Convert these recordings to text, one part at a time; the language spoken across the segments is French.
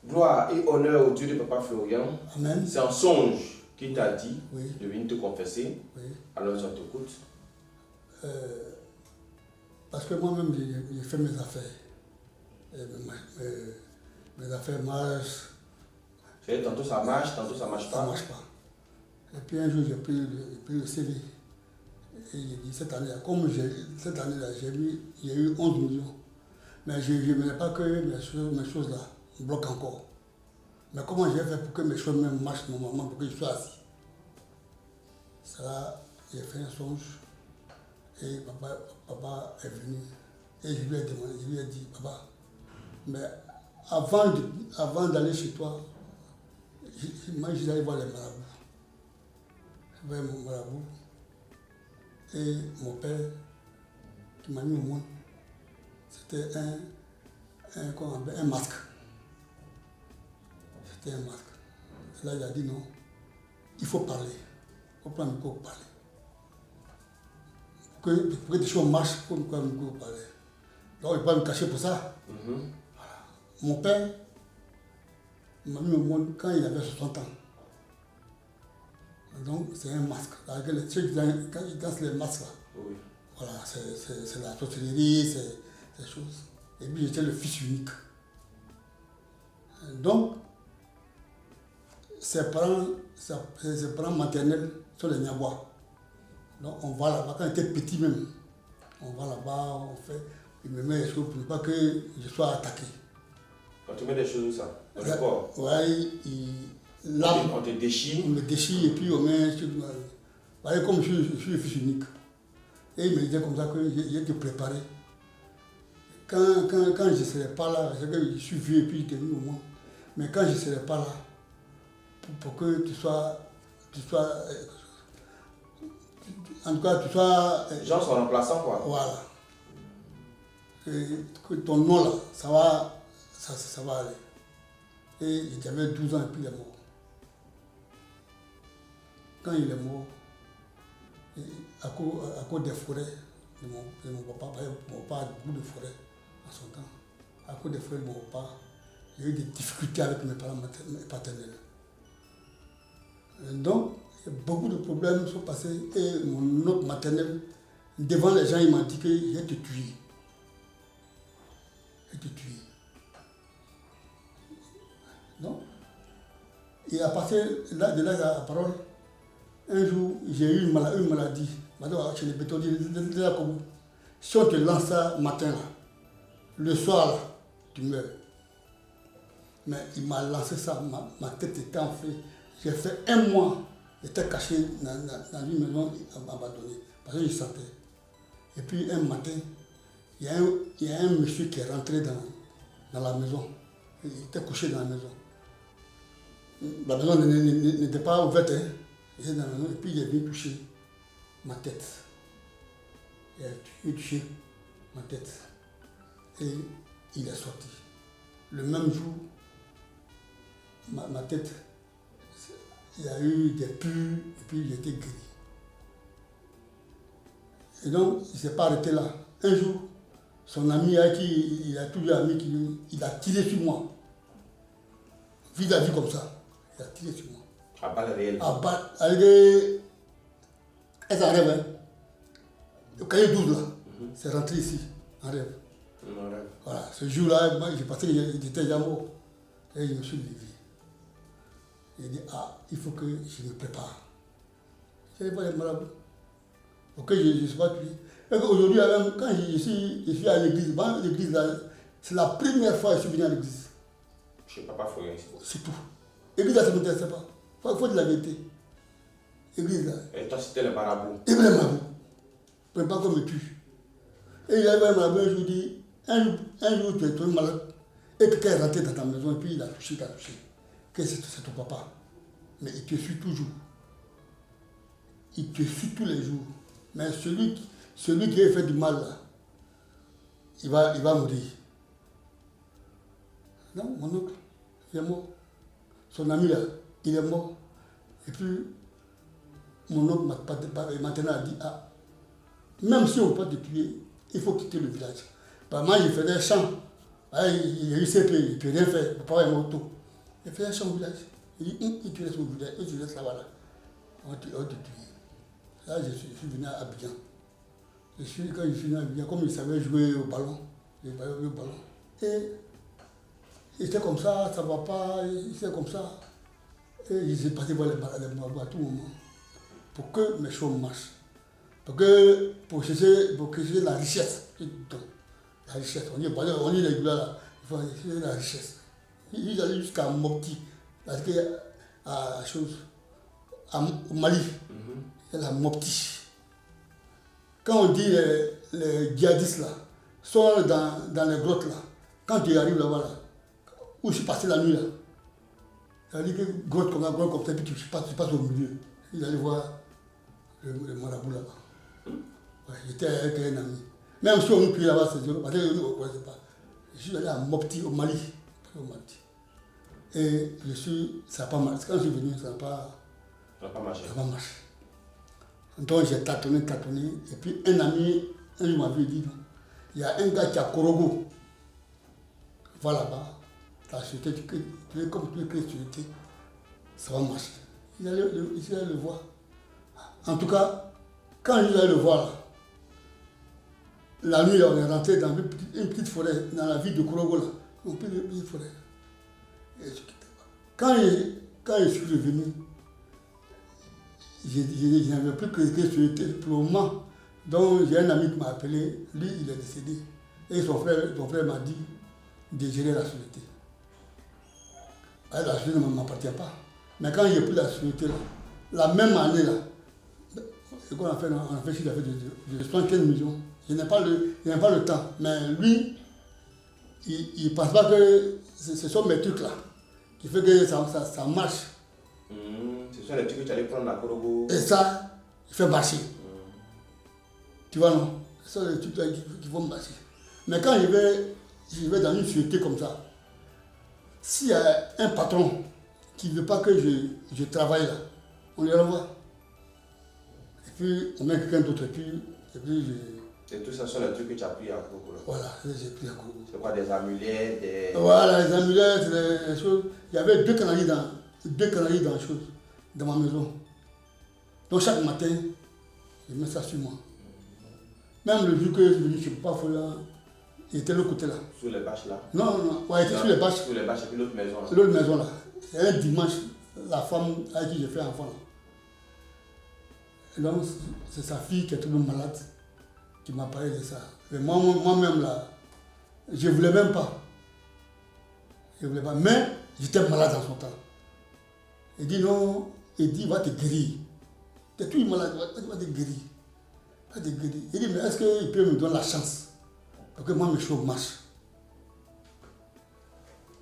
Gloire et honneur au Dieu de Papa Florian. Amen. C'est un songe qui t'a dit Oui. de venir te confesser. Oui. Alors on t'écoute. Parce que moi-même, j'ai fait mes affaires. Mes affaires marchent. Tantôt ça marche, tantôt ça marche pas. Ça marche pas. Et puis un jour, j'ai pris le CV. Et j'ai dit, cette année-là, cette année-là, il y a eu 11 millions. Mais je ne voulais pas que mes choses là bloquent encore. Mais comment j'ai fait pour que mes choses même marchent normalement, pour que je sois assis? C'est là, j'ai fait un songe. Et papa est venu. Et je lui ai demandé, je lui ai dit, papa, mais avant d'aller chez toi, moi je suis allé voir les marabouts. Je vais mon marabout. Et mon père, qui m'a mis au monde, c'était un masque. C'était un masque. Et là, il a dit non, il faut parler. Il faut prendre le micro pour parler. Pour que des choses marchent, il faut prendre le micro pour parler. Donc, il ne peut pas me cacher pour ça. Voilà. Mon père m'a mis au monde quand il avait 60 ans. Donc, c'est un masque. Quand ils dansent les masques, là, Oui. voilà, c'est la sorcellerie, c'est ces choses. Et puis, j'étais le fils unique. Donc, ses parents maternels sont les Niabois. Donc, on va là-bas, quand j'étais petit même, on va là-bas, on fait, il me met les choses pour ne pas que je sois attaqué. Quand tu mets des choses où ça? Dans le corps? Oui, là, on te déchire. On me déchire et puis on met. Vous voyez, comme je suis le fils unique. Et il me disait comme ça que j'ai été préparé. Quand je ne serai pas là, c'est que je suis vieux et puis je t'ai mis au monde. Mais quand je ne serai pas là, pour que tu sois. En tout cas, tu sois. Les gens sont remplaçants, quoi. Voilà. Et que ton nom là, ça va aller. Et j'avais 12 ans et puis il est mort. Quand il est mort, à cause des forêts de mon papa, mon papa a beaucoup de forêts en son temps. À cause des forêts de mon papa, j'ai eu des difficultés avec mes parents paternels. Donc, beaucoup de problèmes sont passés et mon oncle maternel, devant les gens, il m'a dit que je vais te tuer. Je vais te tuer. Donc, il a passé de là à la parole. Un jour, j'ai eu une maladie. Chez les bétonniers de la Kobo. Si on te lance ça matin, là, le soir, là, tu meurs. Mais il m'a lancé ça, ma tête était enflée. J'ai fait un mois, j'étais caché dans une maison abandonnée. Parce que je sentais. Et puis un matin, il y a un monsieur qui est rentré dans la maison. Il était couché dans la maison. La maison n'était pas ouverte. Hein. Il était dans la maison et puis il est venu toucher ma tête. Il a touché ma tête. Et il est sorti. Le même jour, ma tête, il y a eu des pus et puis j'ai été guéri. Et donc, il ne s'est pas arrêté là. Un jour, son ami avec qui il a toujours ami, il a tiré sur moi. Vis-à-vis comme ça. Il a tiré sur moi. À balle réelle. À balle. Elle est en rêve. Hein. Le cahier 12 là, c'est rentré ici, en rêve. Voilà, ce jour-là, moi, j'ai pensé qu'il était déjà mort. Et je me suis levé. J'ai dit, il faut que je me prépare. Je n'allais pas les marabouts. Pour que je ne sois pas tué. Et aujourd'hui, même quand je suis à l'église, l'église là, c'est la première fois que je suis venu à l'église. Je ne sais pas Florian ici. C'est tout. L'église là, ça ne m'intéressait pas. Il faut de la vérité. L'église là. Et toi, c'était les marabouts. Et les marabouts. Je ne veux pas qu'on me tue. Et il y avait un marabout, je lui dis, un jour tu es tombé malade. Et quelqu'un est rentré dans ta maison et puis il a touché. Que c'est ton papa. Mais il te suit toujours. Il te suit tous les jours. Mais celui qui a fait du mal, là, il va mourir. Non, mon oncle, il est mort. Son ami, là, il est mort. Et puis, mon oncle maintenant a dit, même si on peut te tuer, il faut quitter le village. Moi, je faisais chant Il a eu CP, il ne peut rien faire. Papa est moto. Il fait un champ au village. Il dit, tu laisses au village, tu laisses là-bas. Là. On te tue. Là, je suis venu à Abidjan. Quand je suis venu à Abidjan, comme il savait jouer au ballon, il jouait au ballon. Et il était comme ça ne va pas, il était comme ça. Et il s'est passé voir les marabouts à tout moment. Pour que mes choses marchent. Pour chercher la richesse. La richesse. On dit les gars là, il faut chercher la richesse. Ils allaient jusqu'à Mopti, au Mali. Il y a la Mopti. Quand on dit les djihadistes là, sont dans les grottes là, quand tu arrives là-bas, là, où je suis passé la nuit là, il a dit que grotte comme ça, puis tu passes au milieu. Il allait voir le marabout là-bas. Ouais, j'étais avec un ami. Même si on nous prie là-bas, c'est dur, parce que nous ne connaissons pas. Je suis allé à Mopti, au Mali. Et ça n'a pas marché. Quand je suis venu, ça n'a pas marché. Donc j'ai tâtonné. Et puis un ami, un jour m'avait dit, il y a un gars qui a Korogo. Va là-bas, la société, comme tu veux créer société, ça va marcher. Il allait le voir. En tout cas, quand il allait le voir, la nuit, on est rentré dans une petite forêt, dans la ville de Korogo, là. Une petite forêt. Et quand je suis revenu, je n'avais plus que société pour le moment. Donc j'ai un ami qui m'a appelé, lui il est décédé. Et son frère m'a dit de gérer la société. La société ne m'appartient pas. Mais quand j'ai pris la société, là, la même année, là, ce qu'on a fait, on a fait chiffre d'affaires de 75 millions. Je n'ai pas le temps. Mais lui, il ne pense pas que ce sont mes trucs là qui fait que ça marche. Ce sont les trucs que tu allais prendre à Korogo. Et ça, il fait marcher. Tu vois, non? Ce sont les trucs là qui vont marcher. Mais quand je vais dans une société comme ça, s'il y a un patron qui ne veut pas que je travaille là, on le renvoie. Et puis on met quelqu'un d'autre, et puis Et tout ça sont les trucs que tu as pris à Korogo. Voilà, j'ai pris à Korogo. C'est quoi, des amulettes, Voilà, les amulettes, les choses. Il y avait deux canaries dans ma maison. Donc chaque matin, je mets ça sur moi. Même le jour que je suis venu, je ne sais pas, il était de l'autre côté là. Sous les bâches là? Non, ouais, il était sur les bâches. Sous les bâches et puis l'autre maison là. L'autre maison là. C'est un dimanche, la femme avec qui j'ai fait enfant là. Et donc, c'est sa fille qui est tombée malade, qui m'a parlé de ça. Mais moi-même là, je ne voulais même pas. Mais j'étais malade en son temps. Il dit non, il dit va te guérir. Tu es toujours malade, va te guérir. Il dit mais est-ce qu'il peut me donner la chance pour que moi mes choses marchent?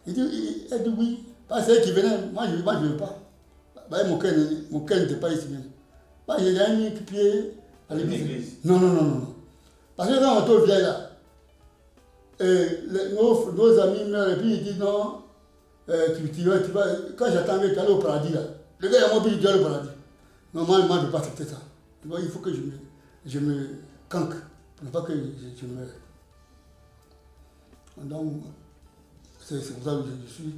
Elle dit oui. Parce que c'est elle qui venait, moi je ne veux pas. Bah, mon cœur n'était pas ici même. Bah, j'ai mis un pied à l'église. Non. Parce que quand on était au village là, nos amis meurent et puis ils disent non, tu vas, quand j'attendais, tu allais au paradis là. Le gars m'a dit tu allais au paradis. Non, moi je ne peux pas accepter ça. Il faut que je me canque pour ne pas que je meure. Donc, c'est pour ça que je suis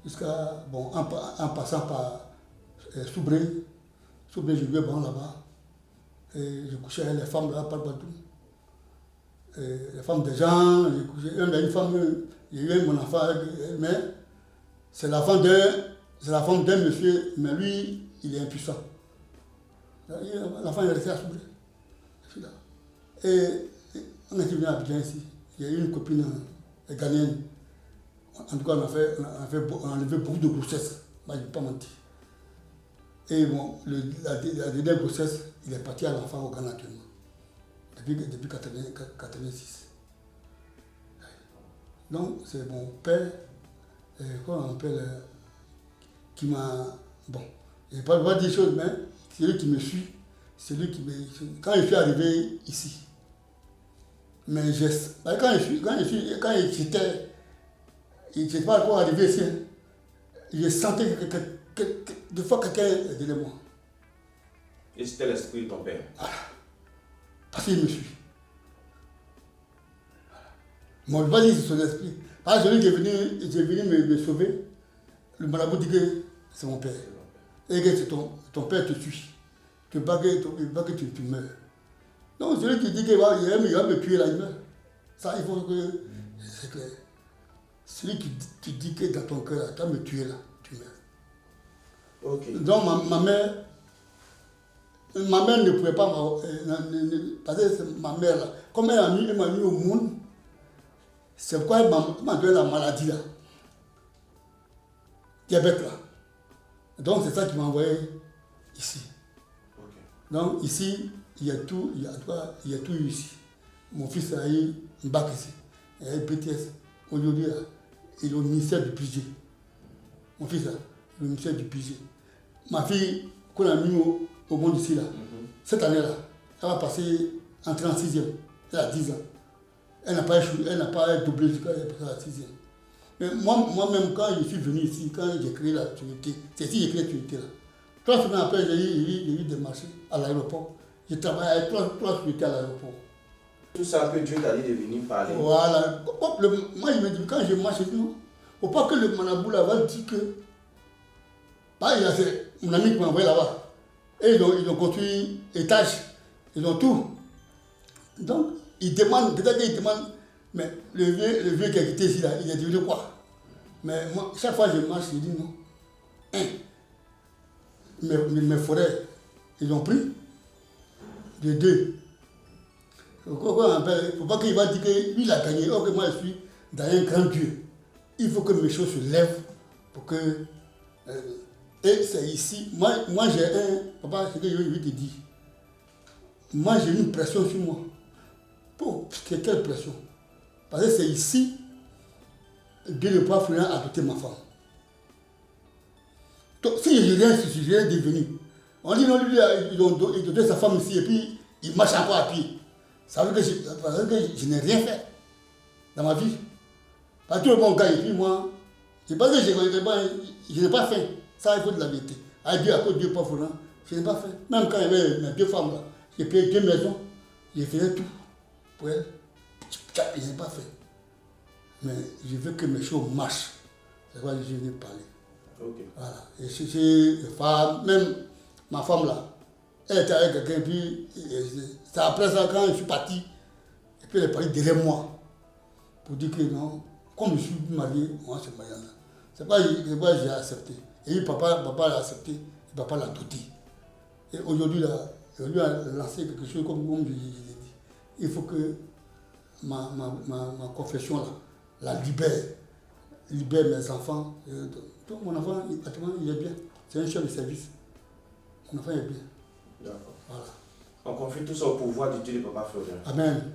jusqu'à, en passant par Soubré. Soubré, je vivais bon là-bas. Et je couchais avec les femmes là, partout. Les femmes des gens, j'ai couché. Une femme, j'ai eu mon enfant avec elle, mais c'est la femme d'un monsieur, mais lui, il est impuissant. L'enfant est resté à Soubré. Et on est venu à Abidjan ici. Il y a eu une copine ghanéenne. En tout cas, on a enlevé beaucoup de grossesses. Moi, je ne vais pas mentir. Et bon, la dernière grossesse, il est parti à l'enfant au Ghana actuellement. Depuis 86. Donc, c'est mon père, comment on appelle, qui m'a... Bon, je ne vais pas dire des choses, mais c'est lui qui me suit. C'est lui qui me... Quand je suis arrivé ici, mais quand j'étais pas encore arrivé ici, je sentais que des fois quelqu'un est derrière moi. Et c'était l'esprit de ton père? Voilà. Parce qu'il me suit. Voilà. Moi, je ne vais pas dire que c'est son esprit. Parce que celui qui est venu me sauver, le marabout dit que c'est mon père. Et que ton père te tue. Tu vas que tu meurs. Donc celui qui dit qu'il va me tuer là, il meurt. Ça, il faut que... C'est clair. Celui qui tu dis que dans ton cœur, tu vas me tuer là, tu meurs. Ok. Donc ma mère ne pouvait pas... parce que c'est ma mère là. Comme elle m'a mis au monde, c'est pourquoi elle m'a donné la maladie là. Diabète là. Donc c'est ça qui m'a envoyé ici. Ok. Donc ici, il y a tout eu ici. Mon fils a eu un bac ici. Il a eu BTS. Aujourd'hui, il est au ministère du budget. Mon fils là, le ministère du budget. Ma fille, qu'on a mis au monde ici là, cette année-là, elle va passer en 36e. Elle a 10 ans. Elle n'a pas échoué, elle n'a pas doublé jusqu'à la 6e. Mais moi-même, quand je suis venu ici, quand j'ai créé la Trinité, c'est ici que j'ai créé la Trinité là. 3 semaines après, j'ai eu des marchés à l'aéroport. J'ai travaillé avec 3 Trinités à l'aéroport. Tout ça que Dieu t'a dit de venir parler. Voilà. Moi, je me dis, quand je marche, je dis non. Il ne faut pas que le marabout là va dire que. Bah, c'est mon ami qui m'a envoyé là-bas. Et ils ont construit étage. Ils ont tout. Donc, ils demandent, peut-être qu'ils demandent, mais le vieux qui a quitté ici là, il a devenu quoi? Mais moi, chaque fois que je marche, je dis non. Mes forêts, ils ont pris. De 2. Il ne faut pas qu'il va dire que lui il a gagné. Or que moi je suis dans un grand Dieu. Il faut que mes choses se lèvent pour que. Et c'est ici. Moi j'ai un. Papa, c'est ce que je vais te dire. Moi j'ai une pression sur moi. C'est quelle pression? Parce que c'est ici. Dieu ne peut pas faire adopter ma femme. Donc, si je n'ai rien devenu. On dit non, lui, il a donné sa femme ici et puis il marche encore à pied. Ça veut dire que je n'ai rien fait dans ma vie. Parce que tout le monde gagne et puis moi, c'est pas que je n'ai pas fait. Ça, il faut de la vérité. À cause de Dieu, pas fourrant, je n'ai pas fait. Même quand il y avait mes 2 femmes là, j'ai payé 2 maisons, j'ai fait tout pour elles. Je n'ai pas fait. Mais je veux que mes choses marchent. C'est pourquoi je viens parler. Ok. Voilà. Et c'est les femmes, même ma femme là, elle était avec quelqu'un, puis c'est après ça, quand je suis parti, et puis elle est partie derrière moi, pour dire que non, comme je suis marié, on va se marier. C'est pas que j'ai accepté. Et puis papa l'a accepté, et papa l'a doté. Et aujourd'hui, là, lui a lancé quelque chose comme je l'ai dit. Il faut que ma confession là, la libère mes enfants. Donc mon enfant, actuellement, il est bien. C'est un chef de service. Mon enfant est bien. D'accord. Voilà. On confie tout ça au pouvoir du Dieu de Papa Florian. Amen.